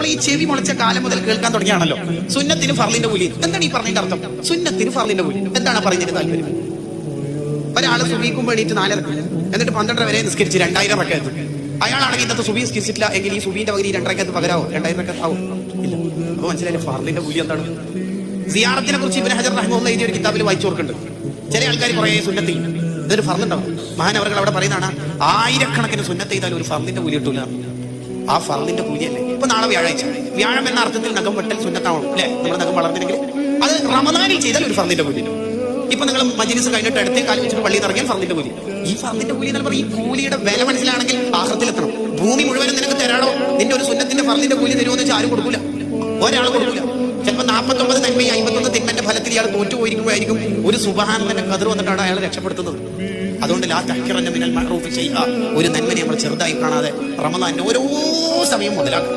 നമ്മൾ ഈ ചെവി മുളച്ച കാലം മുതൽ കേൾക്കാൻ തുടങ്ങിയാണല്ലോ സുന്നത്തിന് ഫർളിന്റെ കൂലി. എന്താണ് ഈ പറഞ്ഞതിന്റെ അർത്ഥം? സുന്നത്തിന് ഫർളിന്റെ കൂലി എന്താണ് പറയുന്നതിന് താല്പര്യം? ഒരാള് സുബീക്കും വേണ്ടിയിട്ട് 4 എന്നിട്ട് 12 വരെ നിസ്കരിച്ച് 2000 റക്അത്ത്. അയാളാണെങ്കിൽ ഇന്നത്തെ സുബി നിസ്കരിച്ചിട്ടില്ല എങ്കിൽ ഈ സുബീന്റെ പകരം 2 റക്അത്ത് പകരാവോ? 2000 റക്അത്ത് ആവും? ഇല്ല. അപ്പൊ മനസ്സിലായില്ലേ ഫർളിന്റെ കൂലി എന്താണ്? സിയാറത്തിനെ കുറിച്ച് ഇബ്നു ഹജർ റഹിമഹുല്ലാഹ് എഴുതിയ ഒരു കിതാബിൽ വായിച്ചു കൊടുക്കുന്നുണ്ട്. ചില ആൾക്കാർ കുറെ സുന്നത്ത് ഇതൊരു ഫർളുണ്ടാവും. മഹാനവറുകൾ അവിടെ പറയുന്നതാണ് 1000കണക്കിന് സുന്നത്ത് ചെയ്താൽ ഒരു ഫർളിന്റെ കൂലി കിട്ടൂല. ആ ഫർളിന്റെ കൂലിയല്ലേ. ഇപ്പൊ നാളെ വ്യാഴാഴ്ച, വ്യാഴം എന്ന അർത്ഥത്തിൽ നഖം വെട്ടൽ സുന്നത്താവണം അല്ലെ? നമ്മൾ നഖം വളർന്നില്ലെങ്കിൽ അത് റമദാനിൽ ചെയ്താൽ ഒരു ഫർളിന്റെ കൂലി. ഇപ്പൊ നിങ്ങൾ മജ്‌ലിസ് കഴിഞ്ഞിട്ട് അടുത്ത് കാലം വെച്ചിട്ട് പള്ളിയിൽ ഇറങ്ങിയാൽ ഫർളിന്റെ കൂലി. ഈ ഫർളിന്റെ കൂലി എന്ന് പറയുമ്പോൾ ഈ കൂലിയുടെ വില മനസ്സിലാണെങ്കിൽ ആഖിറത്തിലെത്തണം. ഭൂമി മുഴുവനും നിനക്ക് തരാടോ, നിന്റെ ഒരു സുന്നത്തിന്റെ ഫർളിന്റെ കൂലി തരുമെന്ന് വെച്ചാൽ ആരും കൊടുക്കൂല, ഒരാൾ കൊടുക്കൂല. ചിലപ്പോൾ 49 നന്മ 51 തിന്മന്റെ ഫലത്തിൽ ഇയാൾ തോറ്റുപോയിരിക്കുമ്പോഴായിരിക്കും ഒരു സുബ്ഹാനന്റെ ഖദർ വന്നിട്ടാണ് അയാളെ രക്ഷപ്പെടുത്തുന്നത്. അതുകൊണ്ട് ലാ തഹ്ഖിറന്ന മിനൽ മഅറൂഫി ശൈഅ, ഒരു നന്മനെ നമ്മൾ ചെറുതായി കാണാതെ റമദാനിന്റെ ഓരോ സമയം മുതലാക്കും.